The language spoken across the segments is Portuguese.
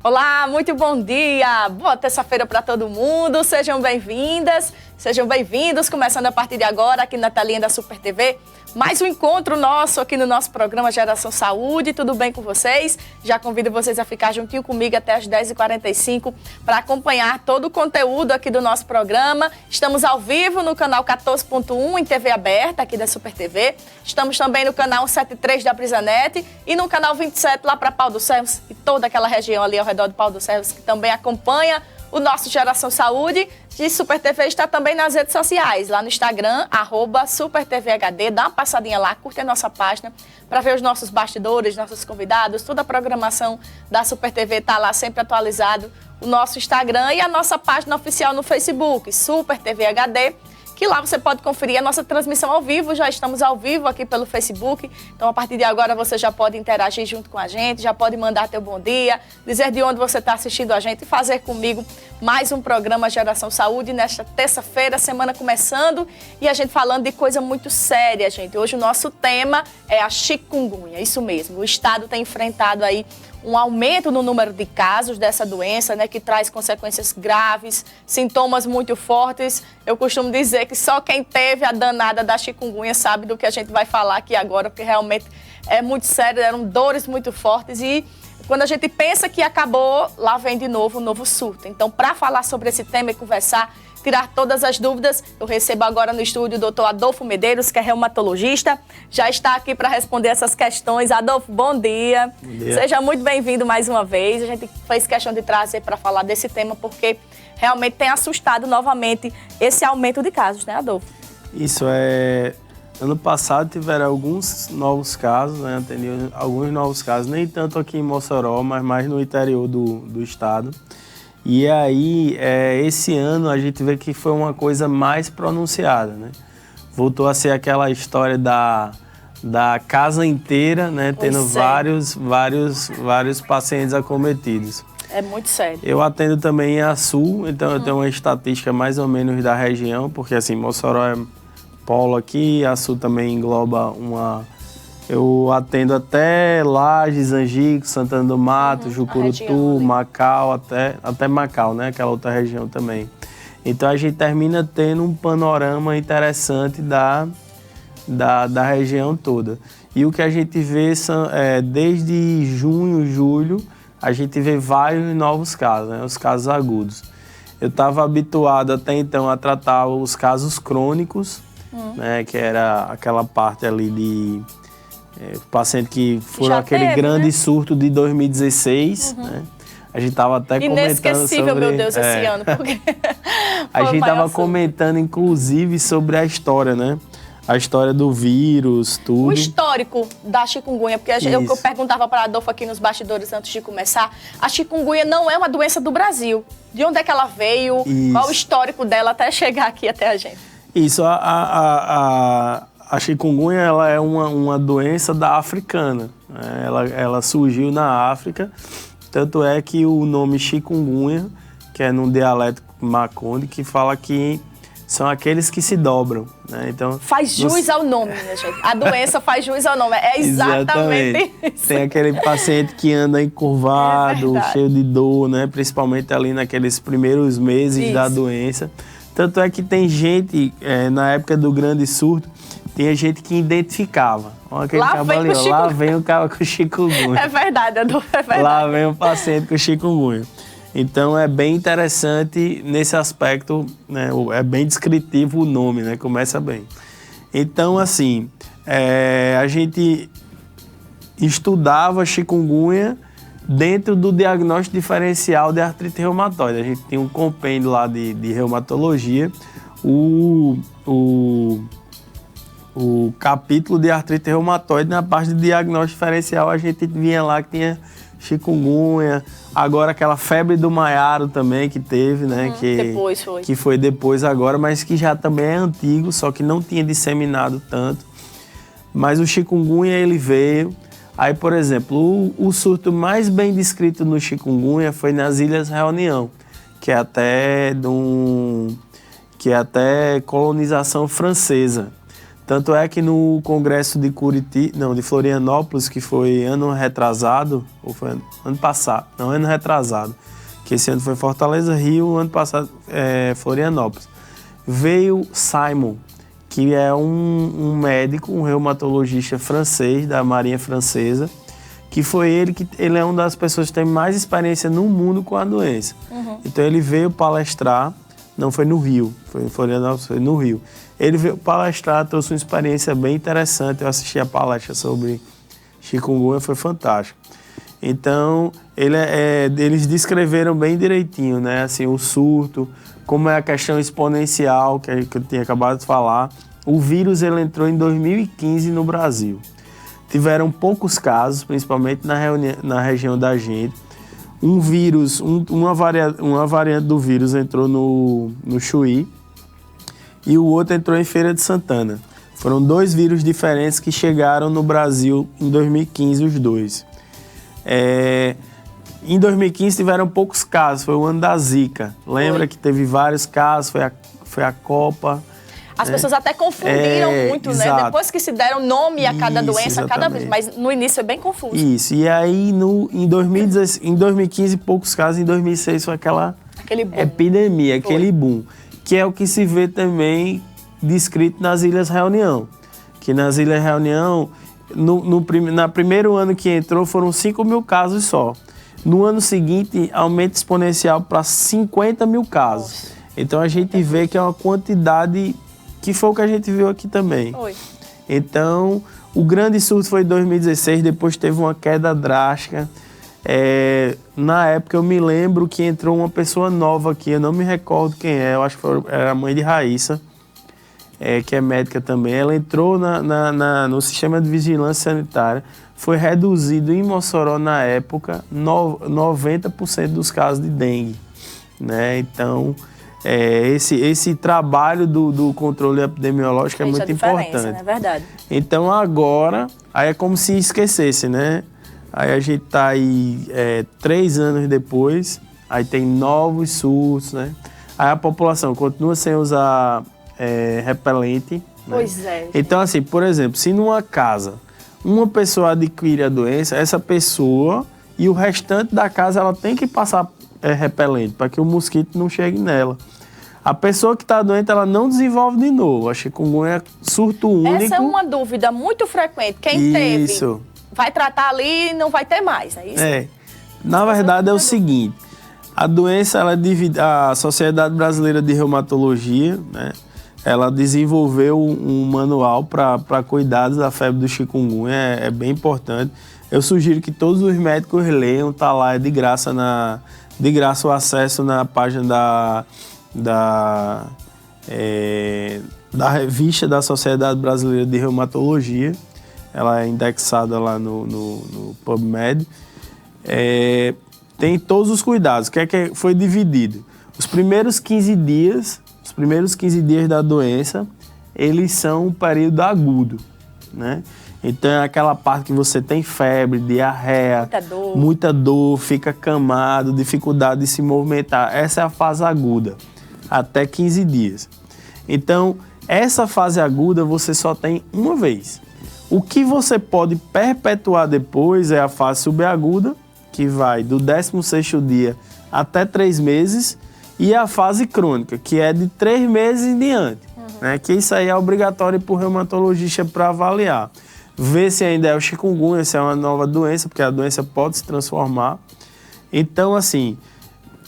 Olá, muito bom dia, boa terça-feira para todo mundo, sejam bem-vindas, sejam bem-vindos, começando a partir de agora aqui na telinha da Super TV, mais um encontro nosso aqui no nosso programa Geração Saúde, tudo bem com vocês? Já convido vocês a ficar juntinho comigo até as 10h45 para acompanhar todo o conteúdo aqui do nosso programa. Estamos ao vivo no canal 14.1 em TV aberta aqui da Super TV, estamos também no canal 73 da Brisanet e no canal 27 lá para Pau dos Ferros e toda aquela região ali ao redor do Pau dos Ferros que também acompanha o nosso Geração Saúde. De Super TV está também nas redes sociais, lá no Instagram, @SuperTVHD. Dá uma passadinha lá, curte a nossa página para ver os nossos bastidores, nossos convidados, toda a programação da Super TV está lá sempre atualizado. O nosso Instagram e a nossa página oficial no Facebook, Super TV HD, que lá você pode conferir a nossa transmissão ao vivo. Já estamos ao vivo aqui pelo Facebook, então a partir de agora você já pode interagir junto com a gente, já pode mandar teu bom dia, dizer de onde você está assistindo a gente e fazer comigo mais um programa Geração Saúde nesta terça-feira, semana começando e a gente falando de coisa muito séria, gente. Hoje o nosso tema é a chikungunya, isso mesmo. O estado tem enfrentado aí um aumento no número de casos dessa doença, né, que traz consequências graves, sintomas muito fortes. Eu costumo dizer que só quem teve a danada da chikungunya sabe do que a gente vai falar aqui agora, porque realmente é muito sério, eram dores muito fortes e quando a gente pensa que acabou, lá vem de novo um novo surto. Então, para falar sobre esse tema e conversar, tirar todas as dúvidas, eu recebo agora no estúdio o doutor Adolfo Medeiros, que é reumatologista, já está aqui para responder essas questões. Adolfo, bom dia. Bom dia. Seja muito bem-vindo mais uma vez. A gente fez questão de trazer para falar desse tema, porque realmente tem assustado novamente esse aumento de casos, né, Adolfo? Isso é... Ano passado tiveram alguns novos casos, né? Atendi alguns novos casos, nem tanto aqui em Mossoró, mas mais no interior do estado. E aí, esse ano a gente vê que foi uma coisa mais pronunciada, né? Voltou a ser aquela história da casa inteira, né? Tendo vários pacientes acometidos. É muito sério. Eu atendo também a Sul, então eu tenho uma estatística mais ou menos da região, porque assim, Mossoró é polo aqui, a Sul também engloba uma... Eu atendo até Lages, Angico, Santana do Mato, Jucurutu, Macau, até Macau, né? Aquela outra região também. Então a gente termina tendo um panorama interessante da região toda. E o que a gente vê são, desde junho, julho, a gente vê vários novos casos, né? Os casos agudos. Eu estava habituado até então a tratar os casos crônicos, né? Que era aquela parte ali de... o paciente que foi aquele grande surto de 2016, né? A gente estava até comentando inesquecível, sobre... meu Deus, esse ano. Porque a gente estava comentando, inclusive, sobre a história, né? A história do vírus, tudo. O histórico da chikungunya, porque eu perguntava para a Adolfo aqui nos bastidores antes de começar, a chikungunya não é uma doença do Brasil. De onde é que ela veio? Isso. Qual o histórico dela até chegar aqui até a gente? Isso, a chikungunya ela é uma doença da africana, né? Ela surgiu na África, tanto é que o nome chikungunya, que é num dialeto maconde, que fala que são aqueles que se dobram, né? Então, faz jus ao nome, minha gente. A doença faz jus ao nome, é exatamente isso. Tem aquele paciente que anda encurvado, cheio de dor, né? Principalmente ali naqueles primeiros meses da doença. Tanto é que tem gente, na época do grande surto, tinha gente que identificava. Lá vem o cara com chikungunya. É verdade, Adolfo, é verdade. Lá vem o paciente com chikungunya. Então é bem interessante nesse aspecto, né? É bem descritivo o nome, né? Começa bem. Então, assim, a gente estudava chikungunya dentro do diagnóstico diferencial de artrite reumatoide. A gente tem um compêndio lá de reumatologia, o capítulo de artrite reumatoide, na parte de diagnóstico diferencial, a gente vinha lá que tinha chikungunya, agora aquela febre do Maiaro também que teve, né? Que foi depois agora, mas que já também é antigo, só que não tinha disseminado tanto. Mas o chikungunya, ele veio. Aí, por exemplo, o surto mais bem descrito no chikungunya foi nas Ilhas Reunião, que é até colonização francesa. Tanto é que no congresso de de Florianópolis, que foi ano retrasado, ou foi ano passado, não, ano retrasado, que esse ano foi Fortaleza, Rio, ano passado Florianópolis, veio Simon, que é um médico, um reumatologista francês, da Marinha Francesa, que foi ele é uma das pessoas que tem mais experiência no mundo com a doença. Então ele veio palestrar, não foi no Rio, foi em Florianópolis, foi no Rio. Ele veio palestrar, trouxe uma experiência bem interessante. Eu assisti a palestra sobre chikungunya, foi fantástico. Então, eles descreveram bem direitinho, né? Assim, o surto, como é a questão exponencial, que eu tinha acabado de falar. O vírus, ele entrou em 2015 no Brasil. Tiveram poucos casos, principalmente na região da gente. Um vírus, uma variante do vírus entrou no Chuí, e o outro entrou em Feira de Santana. Foram 2 vírus diferentes que chegaram no Brasil em 2015, os 2. Em 2015 tiveram poucos casos, foi o ano da Zika. Lembra que teve vários casos, foi a Copa. As pessoas até confundiram muito, exato. né? Depois que se deram nome a cada doença, exatamente. cada vez, mas no início é bem confuso. Isso, e aí em 2015 poucos casos, em 2006 foi Aquele boom. Epidemia, aquele boom. Que é o que se vê também descrito nas Ilhas Reunião. Que nas Ilhas Reunião, no primeiro ano que entrou, foram 5 mil casos só. No ano seguinte, aumento exponencial para 50 mil casos. Nossa. Então a gente vê que é uma quantidade que foi o que a gente viu aqui também. Foi. Então, o grande surto foi em 2016, depois teve uma queda drástica. Na época eu me lembro que entrou uma pessoa nova aqui, eu não me recordo quem é, eu acho que era a mãe de Raíssa, que é médica também. Ela entrou no sistema de vigilância sanitária, foi reduzido em Mossoró na época 90% dos casos de dengue, né? Então esse trabalho do controle epidemiológico é muito importante. Né? É verdade. Então agora, aí é como se esquecesse, né? Aí a gente tá aí 3 anos depois, aí tem novos surtos, né? Aí a população continua sem usar repelente. Né? Pois é. Então, assim, por exemplo, se numa casa uma pessoa adquire a doença, essa pessoa e o restante da casa ela tem que passar repelente para que o mosquito não chegue nela. A pessoa que está doente, ela não desenvolve de novo. A chikungunya é surto único. Essa é uma dúvida muito frequente. Quem teve vai tratar ali e não vai ter mais, é isso? Na verdade é o seguinte, a doença, a Sociedade Brasileira de Reumatologia, né, ela desenvolveu um manual para cuidados da febre do chikungunya, é bem importante. Eu sugiro que todos os médicos leiam, tá lá, é de graça o acesso na página da revista da Sociedade Brasileira de Reumatologia. Ela é indexada lá no PubMed. Tem todos os cuidados. O que foi dividido? Os primeiros 15 dias da doença, eles são um período agudo, né? Então é aquela parte que você tem febre, diarreia, muita dor, fica camado, dificuldade de se movimentar. Essa é a fase aguda, até 15 dias. Então, essa fase aguda você só tem uma vez. O que você pode perpetuar depois é a fase subaguda, que vai do 16º dia até 3 meses, e a fase crônica, que é de 3 meses em diante. Né? Que isso aí é obrigatório para o reumatologista para avaliar. Ver se ainda é o chikungunya, se é uma nova doença, porque a doença pode se transformar. Então, assim,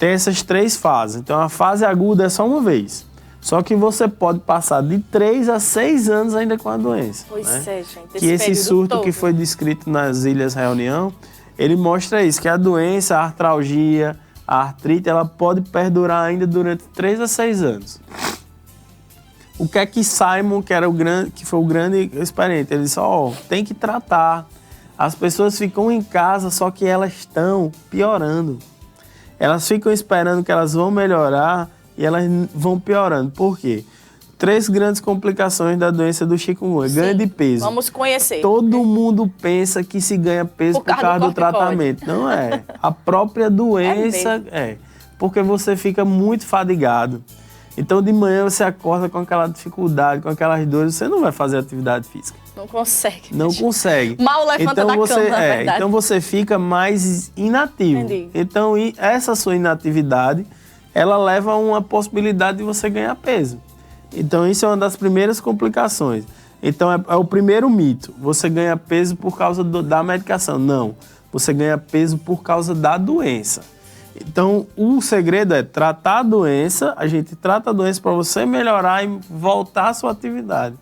tem essas 3 fases. Então, a fase aguda é só uma vez. Só que você pode passar de 3 a 6 anos ainda com a doença. Pois né? é, gente. Que esse surto que foi descrito nas Ilhas Reunião, ele mostra isso, que a doença, a artralgia, a artrite, ela pode perdurar ainda durante 3 a 6 anos. O que é que Simon, que foi o grande experiente, ele disse, tem que tratar. As pessoas ficam em casa, só que elas estão piorando. Elas ficam esperando que elas vão melhorar e elas vão piorando. Por quê? 3 grandes complicações da doença do chikungunya. Ganho de peso. Vamos conhecer. Todo mundo pensa que se ganha peso por causa do tratamento. Não é. A própria doença porque você fica muito fadigado. Então, de manhã você acorda com aquela dificuldade, com aquelas dores, você não vai fazer atividade física. Não consegue. Não consegue. Mal levanta da cama, na verdade. Então você fica mais inativo. Entendi. Então essa sua inatividade, ela leva a uma possibilidade de você ganhar peso. Então isso é uma das primeiras complicações. Então é o primeiro mito. Você ganha peso por causa da medicação. Não. Você ganha peso por causa da doença. Então o segredo é tratar a doença. A gente trata a doença para você melhorar e voltar à sua atividade,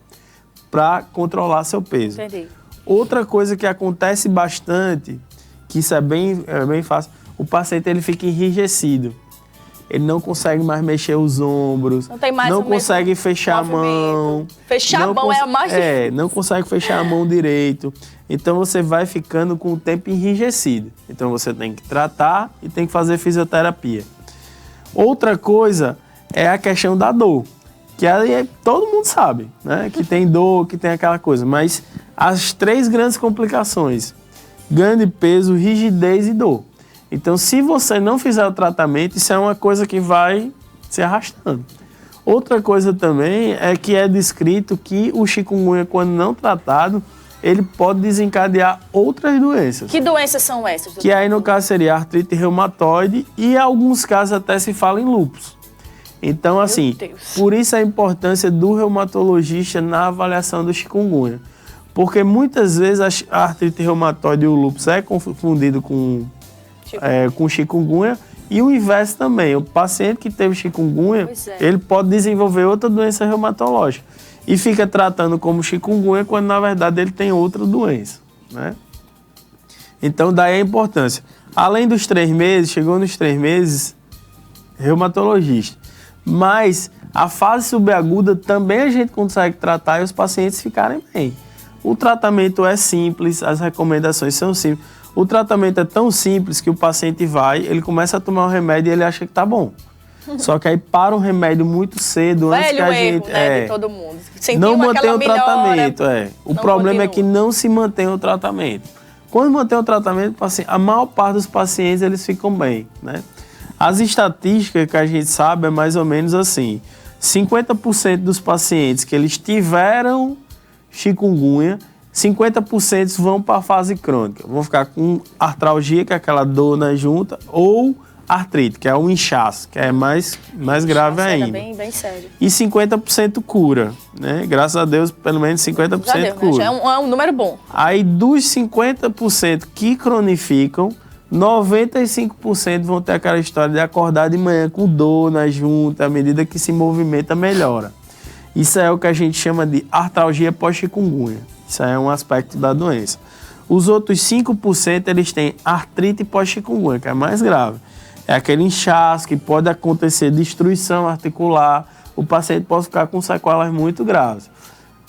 para controlar seu peso. Entendi. Outra coisa que acontece bastante, que isso é bem fácil, o paciente ele fica enrijecido. Ele não consegue mais mexer os ombros, não consegue fechar a mão. Fechar a mão é a mais difícil. Não consegue fechar a mão direito. Então você vai ficando com o tempo enrijecido. Então você tem que tratar e tem que fazer fisioterapia. Outra coisa é a questão da dor. Que aí todo mundo sabe, né? Que tem dor, que tem aquela coisa. Mas as 3 grandes complicações: ganho de peso, rigidez e dor. Então, se você não fizer o tratamento, isso é uma coisa que vai se arrastando. Outra coisa também é que é descrito que o chikungunya, quando não tratado, ele pode desencadear outras doenças. Que doenças são essas, doutor? Que aí, no caso, seria artrite reumatoide e, em alguns casos, até se fala em lúpus. Então, assim, por isso a importância do reumatologista na avaliação do chikungunya. Porque muitas vezes a artrite reumatoide e o lúpus é confundido com chikungunya e o inverso também. O paciente que teve chikungunya, ele pode desenvolver outra doença reumatológica e fica tratando como chikungunya quando, na verdade, ele tem outra doença, né? Então, daí a importância. Além dos 3 meses, chegou nos 3 meses, reumatologista. Mas a fase subaguda também a gente consegue tratar e os pacientes ficarem bem. O tratamento é simples, as recomendações são simples. O tratamento é tão simples que o paciente ele começa a tomar o remédio e ele acha que tá bom. Só que aí para o remédio muito cedo, antes que a gente... né, de todo mundo. Não mantém o tratamento, O problema é que não se mantém o tratamento. Quando mantém o tratamento, a maior parte dos pacientes, eles ficam bem, né? As estatísticas que a gente sabe é mais ou menos assim: 50% dos pacientes que eles tiveram chikungunya, 50% vão para a fase crônica. Vão ficar com artralgia, que é aquela dor na junta, ou artrite, que é o inchaço, que é mais grave ainda. Bem sério. E 50% cura, né? Graças a Deus, pelo menos 50% cura. Né? Já é um número bom. Aí, dos 50% que cronificam, 95% vão ter aquela história de acordar de manhã com dor na junta, à medida que se movimenta, melhora. Isso é o que a gente chama de artralgia pós-chikungunya. Isso é um aspecto da doença. Os outros 5% eles têm artrite pós-chikungunya, que é mais grave. É aquele inchaço que pode acontecer destruição articular, o paciente pode ficar com sequelas muito graves.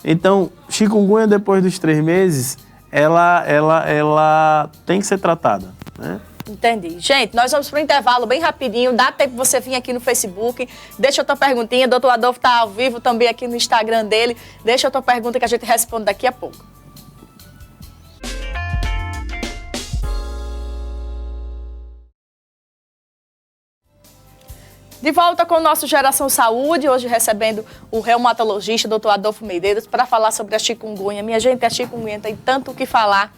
Então, chikungunya depois dos 3 meses, ela tem que ser tratada, né? Entendi. Gente, nós vamos para o intervalo bem rapidinho. Dá tempo de você vir aqui no Facebook. Deixa a tua perguntinha. Doutor Adolfo está ao vivo também aqui no Instagram dele. Deixa a tua pergunta que a gente responde daqui a pouco. De volta com o nosso Geração Saúde, hoje recebendo o reumatologista, doutor Adolfo Medeiros, para falar sobre a chikungunya. Minha gente, a chikungunya tem tanto o que falar.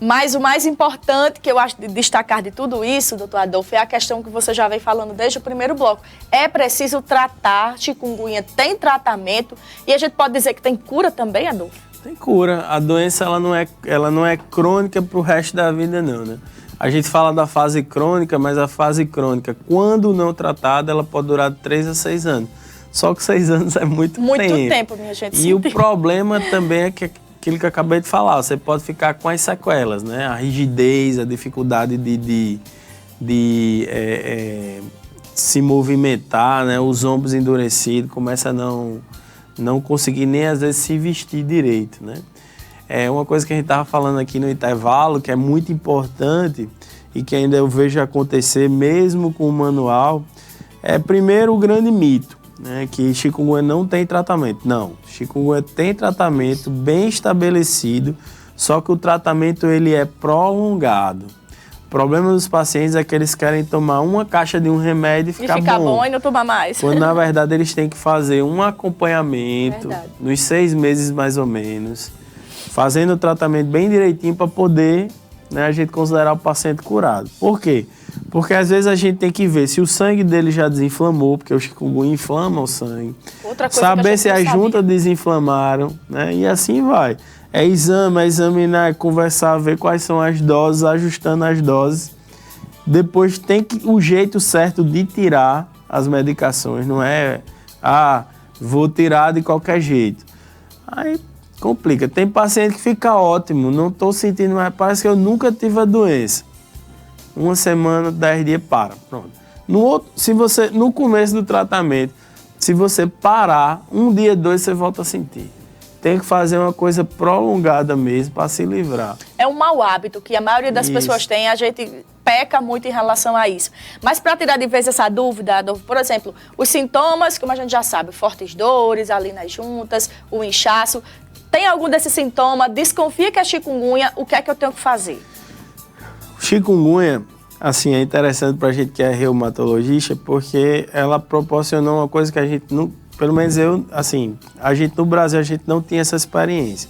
Mas o mais importante que eu acho de destacar de tudo isso, doutor Adolfo, é a questão que você já vem falando desde o primeiro bloco. É preciso tratar, chikungunya tem tratamento e a gente pode dizer que tem cura também, Adolfo? Tem cura. A doença ela não é crônica para o resto da vida, não, né? A gente fala da fase crônica, mas a fase crônica, quando não tratada, ela pode durar de 3 a 6 anos. Só que 6 anos é muito tempo. Muito tempo, minha gente. E o problema também é que aquilo que eu acabei de falar, você pode ficar com as sequelas, né? A rigidez, a dificuldade de se movimentar, né? Os ombros endurecidos, começa a não conseguir nem às vezes se vestir direito, né? É uma coisa que a gente estava falando aqui no intervalo, que é muito importante e que ainda eu vejo acontecer mesmo com o manual, é primeiro o grande mito, né, que chikungunya não tem tratamento. Não, chikungunya tem tratamento bem estabelecido, só que o tratamento ele é prolongado. problema dos pacientes é que eles querem tomar uma caixa de um remédio e ficar bom e não tomar mais. Quando, na verdade, eles têm que fazer um acompanhamento, nos 6 meses mais ou menos, fazendo o tratamento bem direitinho para poder, né, a gente considerar o paciente curado. Por quê? Porque às vezes a gente tem que ver se o sangue dele já desinflamou, porque o chikungunya inflama o sangue. Outra coisa saber se as juntas desinflamaram, né? E assim vai. É examinar, conversar, ver quais são as doses, ajustando as doses. Depois tem o jeito certo de tirar as medicações, não é, vou tirar de qualquer jeito. Aí complica. Tem paciente que fica ótimo, não estou sentindo mais, parece que eu nunca tive a doença. 1 semana, 10 dias, para. Pronto. No começo do tratamento, se você parar, 1 dia, 2, você volta a sentir. Tem que fazer uma coisa prolongada mesmo para se livrar. É um mau hábito que a maioria das pessoas tem, a gente peca muito em relação a isso. Mas para tirar de vez essa dúvida, por exemplo, os sintomas, como a gente já sabe, fortes dores ali nas juntas, o inchaço, tem algum desses sintomas, desconfia que é chikungunya, o que é que eu tenho que fazer? Chikungunya, assim, é interessante para a gente que é reumatologista, porque ela proporcionou uma coisa que a gente não... Pelo menos eu, assim, a gente no Brasil, a gente não tinha essa experiência.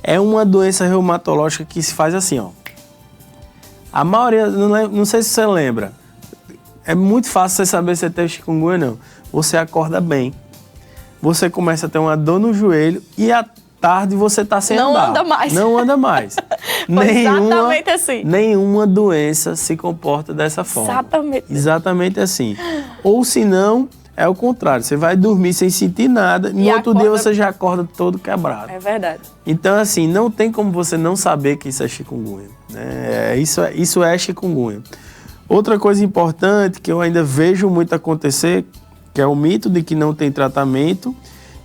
É uma doença reumatológica que se faz assim, ó. A maioria, não sei se você lembra, é muito fácil você saber se você tem chikungunya, não. Você acorda bem, você começa a ter uma dor no joelho e à tarde você tá sem andar. Não anda mais. Não anda mais. Exatamente assim. Nenhuma doença se comporta dessa forma. Exatamente assim. Ou se não... É o contrário, você vai dormir sem sentir nada, no outro dia você já acorda todo quebrado. É verdade. Então, assim, não tem como você não saber que isso é chikungunya. Né? Isso é chikungunya. Outra coisa importante que eu ainda vejo muito acontecer, que é o mito de que não tem tratamento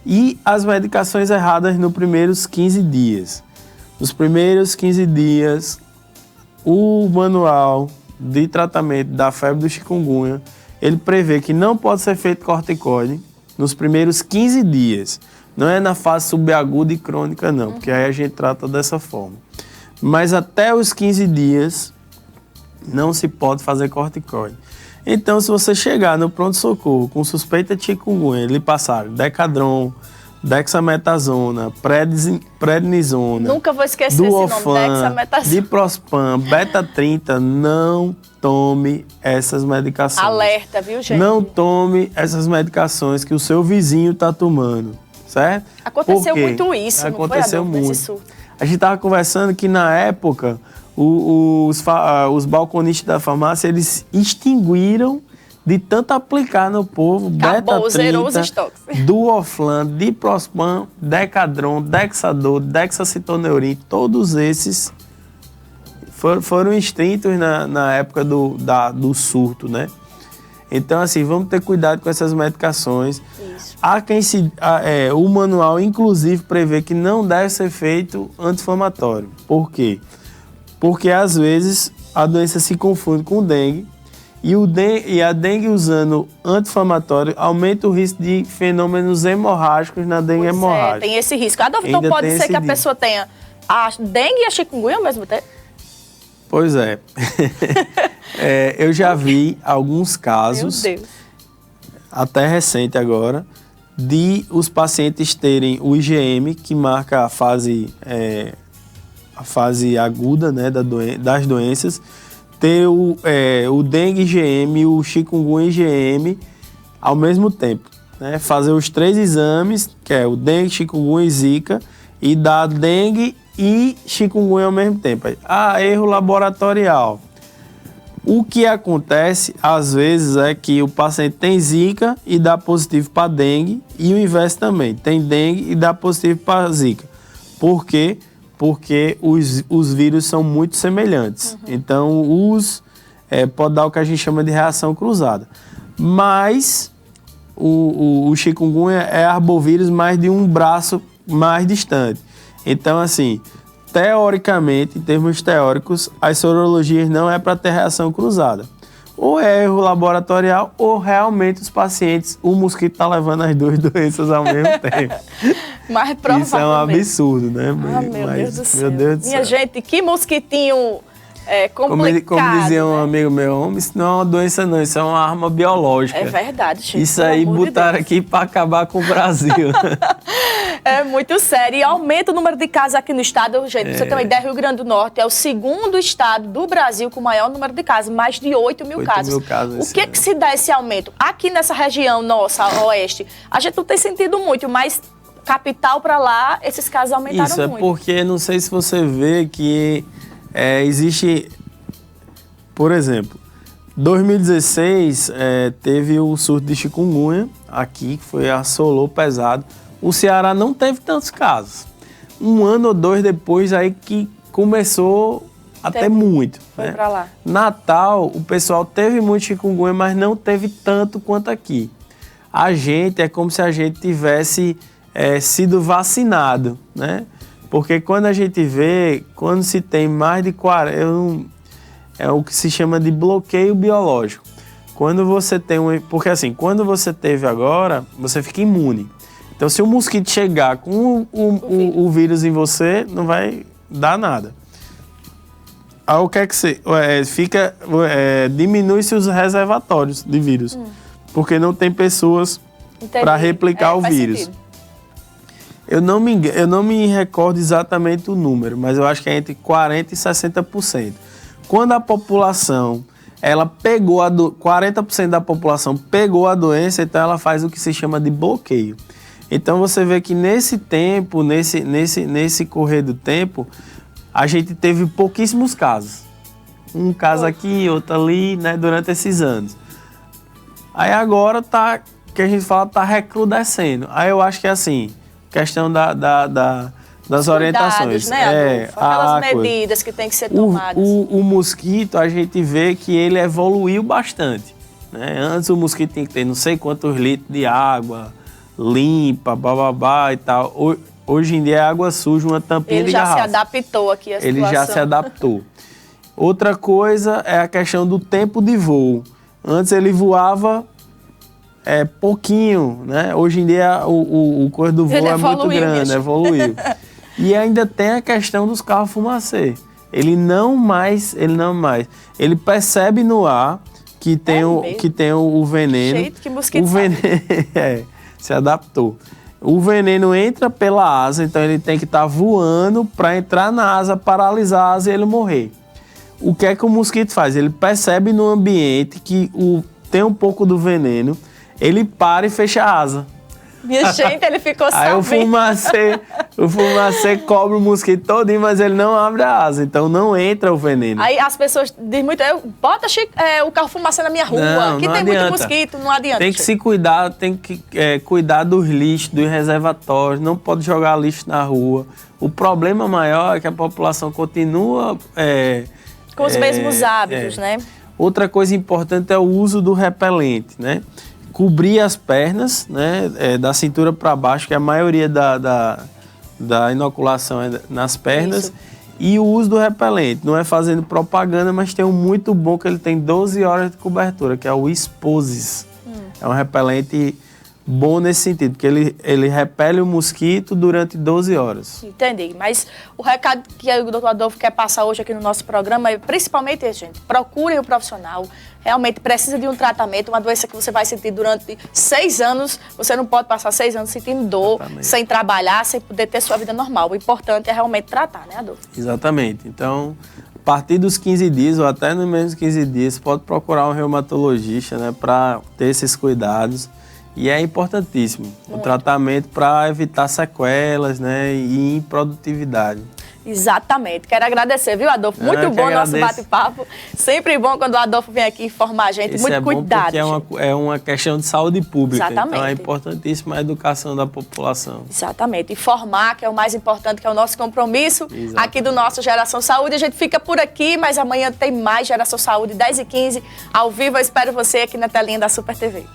e as medicações erradas nos primeiros 15 dias. Nos primeiros 15 dias, o manual de tratamento da febre do chikungunya, ele prevê que não pode ser feito corticoide nos primeiros 15 dias. Não é na fase subaguda e crônica, não, porque aí a gente trata dessa forma. Mas até os 15 dias não se pode fazer corticoide. Então, se você chegar no pronto-socorro com suspeita de chikungunya, ele passar Decadron, dexametasona, prednisona, nunca vou esquecer esse nome, dexametasona, diprospan, beta-30, não tome essas medicações. Alerta, viu, gente? Não tome essas medicações que o seu vizinho está tomando, certo? Aconteceu muito isso, aconteceu não foi, muito. A gente estava conversando que na época os balconistas da farmácia, eles extinguiram de tanto aplicar no povo beta-30, duoflan, diprospan, decadron, dexador, dexacitoneurin, todos esses foram extintos na época do surto, né? Então, assim, vamos ter cuidado com essas medicações. Isso. O manual, inclusive, prevê que não deve ser feito anti-inflamatório. Por quê? Porque, às vezes, a doença se confunde com dengue e a dengue usando anti-inflamatório aumenta o risco de fenômenos hemorrágicos na dengue hemorrágica. Tem esse risco. Então, pode ser que a pessoa tenha a dengue e a chikungunya ao mesmo tempo? Pois é. Eu já vi alguns casos, meu Deus, até recente agora, de os pacientes terem o IgM, que marca a fase aguda, né, das doenças, ter o dengue IgM e o chikungunya IgM ao mesmo tempo. Né? Fazer os 3 exames, que é o dengue, chikungunya e zika, e dar dengue e chikungunya ao mesmo tempo. Erro laboratorial. O que acontece, às vezes, é que o paciente tem zika e dá positivo para dengue, e o inverso também. Tem dengue e dá positivo para zika. Por quê? Porque os vírus são muito semelhantes. Então, pode dar o que a gente chama de reação cruzada. Mas o chikungunya é arbovírus mais de um braço mais distante. Então, assim, teoricamente, em termos teóricos, as sorologias não é para ter reação cruzada. Ou é erro laboratorial, ou realmente os pacientes, o mosquito está levando as 2 doenças ao mesmo tempo. Mas provavelmente. Isso é um absurdo, né? Meu Deus do céu. Meu Deus do céu. Minha gente, que mosquitinho complicado. Como dizia um amigo meu, homem, isso não é uma doença não, isso é uma arma biológica. É verdade, gente. Isso aí botaram aqui para acabar com o Brasil. É muito sério. E aumenta o número de casos aqui no estado. Gente, você tem uma ideia, Rio Grande do Norte é o segundo estado do Brasil com o maior número de casos, mais de 8 mil casos. O que se dá esse aumento? Aqui nessa região nossa, oeste, a gente não tem sentido muito, mas capital para lá, esses casos aumentaram muito. Isso é porque, não sei se você vê que existe, por exemplo, 2016 teve o surto de chikungunya aqui, que assolou pesado. O Ceará não teve tantos casos. Um ano ou dois depois aí que começou a ter muito. Foi para lá. Natal, o pessoal teve muito chikungunya, mas não teve tanto quanto aqui. A gente, é como se a gente tivesse sido vacinado, né? Porque quando a gente vê, quando se tem mais de 40, é o que se chama de bloqueio biológico. Quando você tem porque assim, quando você teve agora, você fica imune. Então, se o mosquito chegar com o vírus em você, não vai dar nada. Aí o que é que você diminui-se os reservatórios de vírus, porque não tem pessoas para replicar o vírus. Sentido. Eu não me recordo exatamente o número, mas eu acho que é entre 40% e 60%. Quando a população, 40% da população pegou a doença, então ela faz o que se chama de bloqueio. Então você vê que nesse tempo, nesse correr do tempo, a gente teve pouquíssimos casos. Um caso aqui, outro ali, né, durante esses anos. Aí agora que a gente fala, tá recrudescendo. Aí eu acho que é assim, questão das orientações. Né, aquelas medidas que tem que ser tomadas. O mosquito, a gente vê que ele evoluiu bastante. Né? Antes o mosquito tinha que ter não sei quantos litros de água limpa, bababá e tal. Hoje em dia é água suja, uma tampinha de garrafa. Ele já se adaptou aqui à situação. Ele já se adaptou. Outra coisa é a questão do tempo de voo. Antes ele voava pouquinho, né? Hoje em dia o coisa do voo é muito grande, evoluiu. E ainda tem a questão dos carros fumacê. Ele percebe no ar que tem o veneno. Jeito que mosquito o veneno se adaptou. O veneno entra pela asa, então ele tem que estar voando para entrar na asa, paralisar a asa e ele morrer. O que é que o mosquito faz? Ele percebe no ambiente que tem um pouco do veneno, ele para e fecha a asa. Minha gente, ele ficou sabendo. Aí o fumacê cobre o mosquito todinho, mas ele não abre a asa, então não entra o veneno. Aí as pessoas dizem muito, bota o carro fumacê na minha rua, que tem adianta. Muito mosquito, não adianta. Tem que se cuidar, tem que cuidar dos lixos, dos reservatórios, não pode jogar lixo na rua. O problema maior é que a população continua... com os mesmos hábitos, né? Outra coisa importante é o uso do repelente, né? Cobrir as pernas, né, da cintura para baixo, que a maioria da inoculação é nas pernas. Isso. E o uso do repelente. Não é fazendo propaganda, mas tem um muito bom que ele tem 12 horas de cobertura, que é o Sposes. É um repelente bom nesse sentido, porque ele repele o mosquito durante 12 horas. Entendi, mas o recado que o Dr. Adolfo quer passar hoje aqui no nosso programa é principalmente esse, gente. Procurem o profissional. Realmente precisa de um tratamento, uma doença que você vai sentir durante 6 anos. Você não pode passar 6 anos sentindo dor, exatamente, sem trabalhar, sem poder ter sua vida normal. O importante é realmente tratar, né, Adolfo? Exatamente. Então, a partir dos 15 dias ou até no menos 15 dias, você pode procurar um reumatologista, né, para ter esses cuidados. E é importantíssimo o tratamento para evitar sequelas, né, e improdutividade. Exatamente. Quero agradecer, viu, Adolfo? Muito bom o nosso bate-papo. Sempre bom quando o Adolfo vem aqui informar a gente. Muito cuidado. Porque é uma questão de saúde pública. Exatamente. Então é importantíssima a educação da população. Exatamente. Informar, que é o mais importante, que é o nosso compromisso. Exatamente. Aqui do nosso Geração Saúde. A gente fica por aqui, mas amanhã tem mais Geração Saúde, 10h15, ao vivo. Eu espero você aqui na telinha da Super TV.